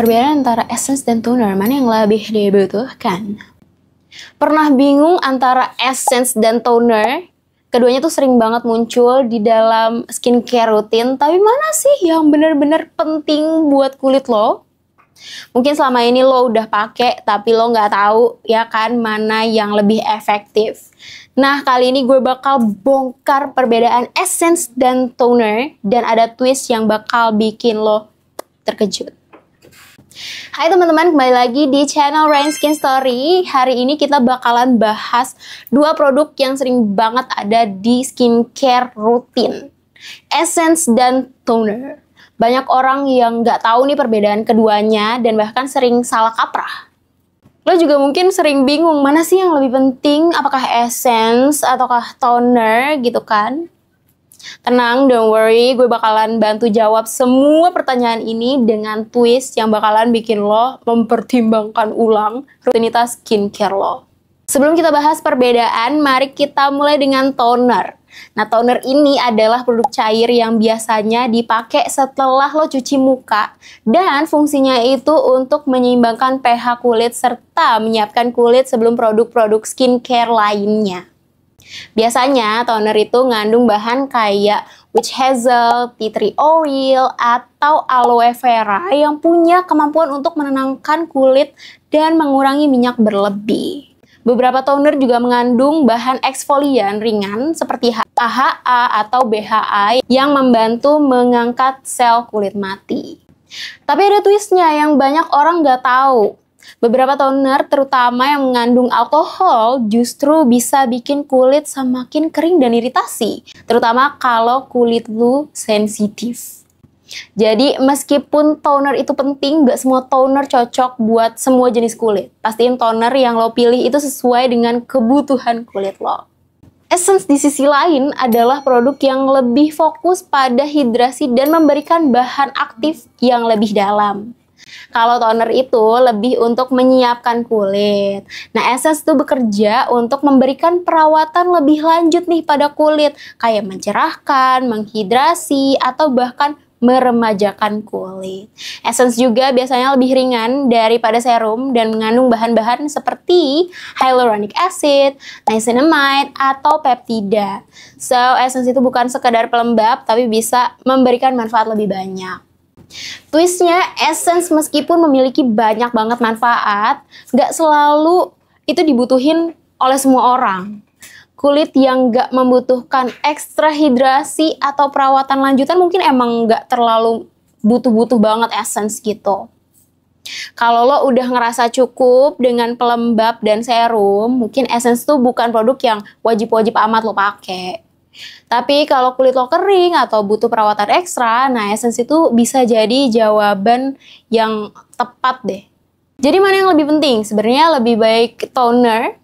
Perbedaan antara essence dan toner, mana yang lebih dibutuhkan? Pernah bingung antara essence dan toner? Keduanya tuh sering banget muncul di dalam skincare rutin, tapi mana sih yang bener-bener penting buat kulit lo? Mungkin selama ini lo udah pakai, tapi lo nggak tahu ya kan mana yang lebih efektif. Nah, kali ini gue bakal bongkar perbedaan essence dan toner, dan ada twist yang bakal bikin lo terkejut. Hai teman-teman, kembali lagi di channel Rain Skin Story. Hari ini kita bakalan bahas dua produk yang sering banget ada di skincare rutin, essence dan toner. Banyak orang yang nggak tahu nih perbedaan keduanya dan bahkan sering salah kaprah. Lo juga mungkin sering bingung mana sih yang lebih penting, apakah essence ataukah toner gitu kan? Tenang, don't worry, gue bakalan bantu jawab semua pertanyaan ini dengan twist yang bakalan bikin lo mempertimbangkan ulang rutinitas skincare lo. Sebelum kita bahas perbedaan, mari kita mulai dengan toner. Nah, toner ini adalah produk cair yang biasanya dipakai setelah lo cuci muka, dan fungsinya itu untuk menyeimbangkan pH kulit serta menyiapkan kulit sebelum produk-produk skincare lainnya. Biasanya toner itu ngandung bahan kayak witch hazel, tea tree oil, atau aloe vera yang punya kemampuan untuk menenangkan kulit dan mengurangi minyak berlebih. Beberapa toner juga mengandung bahan eksfolian ringan seperti AHA atau BHA yang membantu mengangkat sel kulit mati. Tapi ada twistnya yang banyak orang nggak tahu. Beberapa toner, terutama yang mengandung alkohol, justru bisa bikin kulit semakin kering dan iritasi, terutama kalau kulit lu sensitif. Jadi, meskipun toner itu penting, gak semua toner cocok buat semua jenis kulit. Pastiin toner yang lo pilih itu sesuai dengan kebutuhan kulit lo. Essence di sisi lain adalah produk yang lebih fokus pada hidrasi dan memberikan bahan aktif yang lebih dalam. Kalau toner itu lebih untuk menyiapkan kulit. Nah, essence itu bekerja untuk memberikan perawatan lebih lanjut nih pada kulit, kayak mencerahkan, menghidrasi, atau bahkan meremajakan kulit. Essence juga biasanya lebih ringan daripada serum dan mengandung bahan-bahan seperti hyaluronic acid, niacinamide, atau peptida. So, essence itu bukan sekadar pelembab, tapi bisa memberikan manfaat lebih banyak. Twistnya, essence meskipun memiliki banyak banget manfaat, nggak selalu itu dibutuhin oleh semua orang. Kulit yang nggak membutuhkan ekstra hidrasi atau perawatan lanjutan mungkin emang nggak terlalu butuh-butuh banget essence gitu. Kalau lo udah ngerasa cukup dengan pelembab dan serum, mungkin essence tuh bukan produk yang wajib-wajib amat lo pakai. Tapi kalau kulit lo kering atau butuh perawatan ekstra, nah essence itu bisa jadi jawaban yang tepat deh. Jadi mana yang lebih penting? Sebenarnya lebih baik toner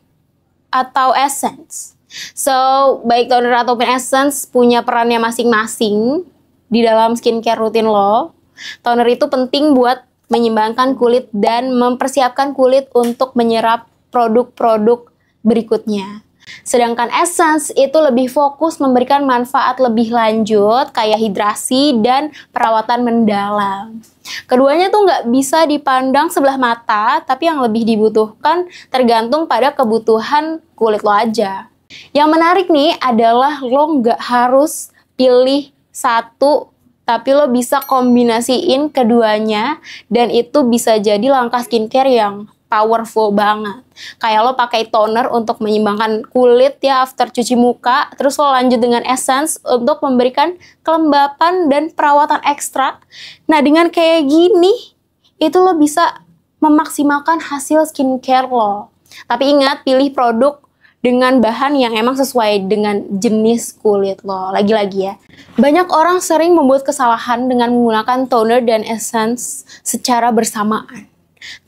atau essence. So, baik toner ataupun essence punya perannya masing-masing di dalam skincare rutin lo. Toner itu penting buat menyeimbangkan kulit dan mempersiapkan kulit untuk menyerap produk-produk berikutnya. Sedangkan essence itu lebih fokus memberikan manfaat lebih lanjut kayak hidrasi dan perawatan mendalam. Keduanya tuh nggak bisa dipandang sebelah mata, tapi yang lebih dibutuhkan tergantung pada kebutuhan kulit lo aja. Yang menarik nih adalah lo nggak harus pilih satu, tapi lo bisa kombinasiin keduanya, dan itu bisa jadi langkah skincare yang powerful banget. Kayak lo pakai toner untuk menyeimbangkan kulit ya after cuci muka, terus lo lanjut dengan essence untuk memberikan kelembapan dan perawatan ekstra. Nah, dengan kayak gini, itu lo bisa memaksimalkan hasil skincare lo. Tapi ingat, pilih produk dengan bahan yang emang sesuai dengan jenis kulit lo. Lagi-lagi ya, banyak orang sering membuat kesalahan dengan menggunakan toner dan essence secara bersamaan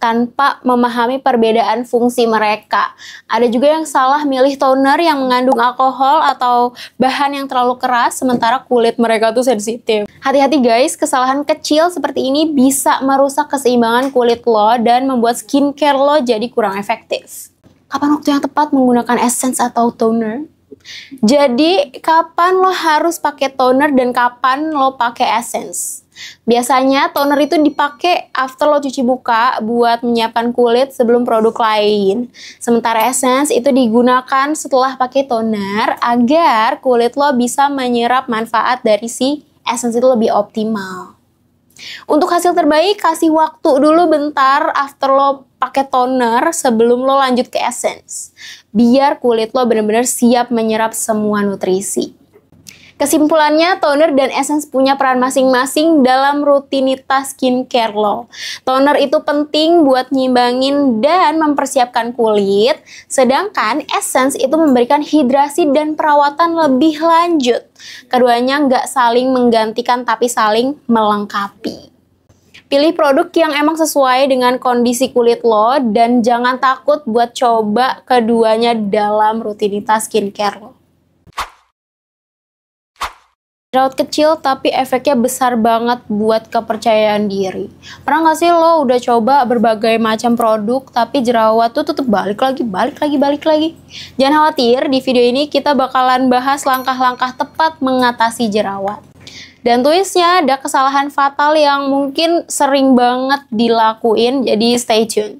tanpa memahami perbedaan fungsi mereka. Ada juga yang salah milih toner yang mengandung alkohol atau bahan yang terlalu keras sementara kulit mereka tuh sensitif. Hati-hati guys, kesalahan kecil seperti ini bisa merusak keseimbangan kulit lo dan membuat skincare lo jadi kurang efektif. Kapan waktu yang tepat menggunakan essence atau toner? Jadi kapan lo harus pakai toner dan kapan lo pakai essence? Biasanya toner itu dipakai after lo cuci muka buat menyiapkan kulit sebelum produk lain. Sementara essence itu digunakan setelah pakai toner agar kulit lo bisa menyerap manfaat dari si essence itu lebih optimal. Untuk hasil terbaik, kasih waktu dulu bentar after lo pakai toner sebelum lo lanjut ke essence. Biar kulit lo benar-benar siap menyerap semua nutrisi. Kesimpulannya, toner dan essence punya peran masing-masing dalam rutinitas skincare lo. Toner itu penting buat nyimbangin dan mempersiapkan kulit, sedangkan essence itu memberikan hidrasi dan perawatan lebih lanjut. Keduanya nggak saling menggantikan tapi saling melengkapi. Pilih produk yang emang sesuai dengan kondisi kulit lo dan jangan takut buat coba keduanya dalam rutinitas skincare lo. Jerawat kecil tapi efeknya besar banget buat kepercayaan diri. Pernah gak sih lo udah coba berbagai macam produk tapi jerawat tuh tetep balik lagi. Jangan khawatir, di video ini kita bakalan bahas langkah-langkah tepat mengatasi jerawat. Dan tulisnya ada kesalahan fatal yang mungkin sering banget dilakuin, jadi stay tune.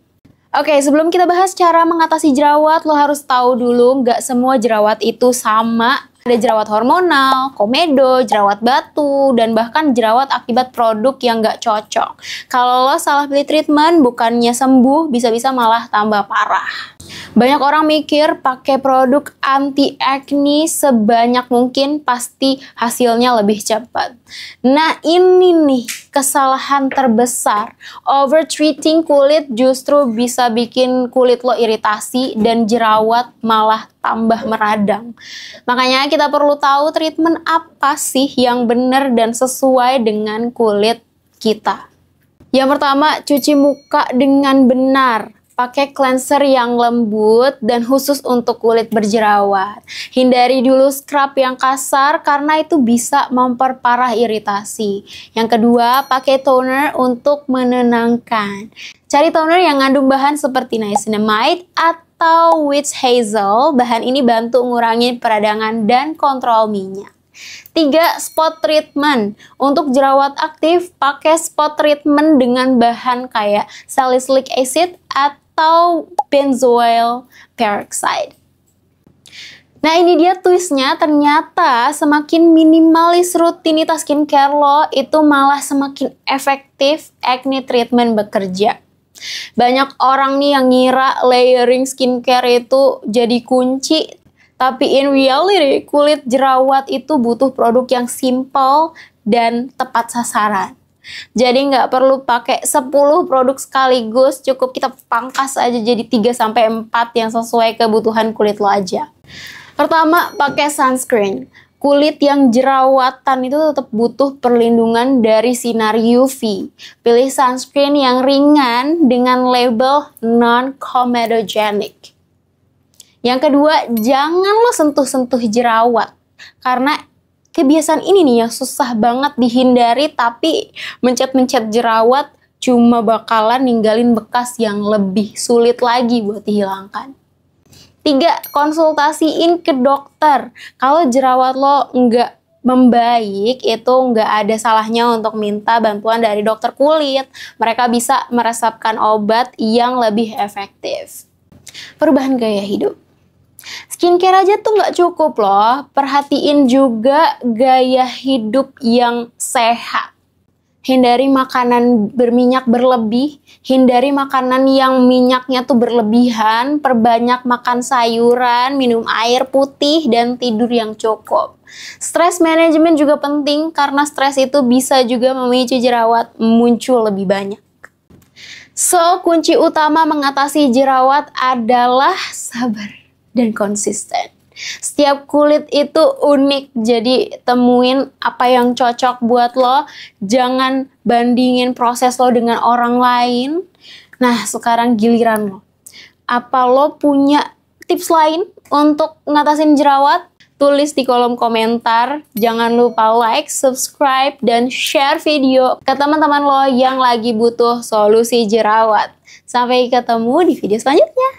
Oke, sebelum kita bahas cara mengatasi jerawat, lo harus tahu dulu gak semua jerawat itu sama. Ada jerawat hormonal, komedo, jerawat batu, dan bahkan jerawat akibat produk yang nggak cocok. Kalau lo salah pilih treatment, bukannya sembuh, bisa-bisa malah tambah parah. Banyak orang mikir pakai produk anti acne sebanyak mungkin pasti hasilnya lebih cepat. Nah ini nih kesalahan terbesar. Overtreating kulit justru bisa bikin kulit lo iritasi dan jerawat malah tambah meradang. Makanya kita perlu tahu treatment apa sih yang benar dan sesuai dengan kulit kita. Yang pertama, cuci muka dengan benar. Pakai cleanser yang lembut dan khusus untuk kulit berjerawat. Hindari dulu scrub yang kasar karena itu bisa memperparah iritasi. Yang kedua, pakai toner untuk menenangkan. Cari toner yang mengandung bahan seperti niacinamide atau witch hazel. Bahan ini bantu mengurangi peradangan dan kontrol minyak. 3. Spot treatment. Untuk jerawat aktif, pakai spot treatment dengan bahan kayak salicylic acid atau benzoyl peroxide. Nah ini dia twistnya, ternyata semakin minimalis rutinitas skincare lo, itu malah semakin efektif acne treatment bekerja. Banyak orang nih yang ngira layering skincare itu jadi kunci, tapi in reality kulit jerawat itu butuh produk yang simple dan tepat sasaran. Jadi nggak perlu pakai 10 produk sekaligus, cukup kita pangkas aja jadi 3-4 yang sesuai kebutuhan kulit lo aja. Pertama, pakai sunscreen. Kulit yang jerawatan itu tetap butuh perlindungan dari sinar UV. Pilih sunscreen yang ringan dengan label non-comedogenic. Yang kedua, jangan lo sentuh-sentuh jerawat. Karena kebiasaan ini nih yang susah banget dihindari, tapi mencet-mencet jerawat cuma bakalan ninggalin bekas yang lebih sulit lagi buat dihilangkan. 3. Konsultasiin ke dokter. Kalau jerawat lo nggak membaik, itu nggak ada salahnya untuk minta bantuan dari dokter kulit. Mereka bisa meresepkan obat yang lebih efektif. Perubahan gaya hidup. Skincare aja tuh nggak cukup loh, perhatiin juga gaya hidup yang sehat. Hindari makanan berminyak berlebih, hindari makanan yang minyaknya tuh berlebihan, perbanyak makan sayuran, minum air putih, dan tidur yang cukup. Stress management juga penting karena stres itu bisa juga memicu jerawat muncul lebih banyak. So, kunci utama mengatasi jerawat adalah sabar dan konsisten. Setiap kulit itu unik, jadi temuin apa yang cocok buat lo. Jangan bandingin proses lo dengan orang lain. Nah, sekarang giliran lo. Apa lo punya tips lain untuk ngatasin jerawat? Tulis di kolom komentar. Jangan lupa like, subscribe, dan share video ke teman-teman lo yang lagi butuh solusi jerawat. Sampai ketemu di video selanjutnya.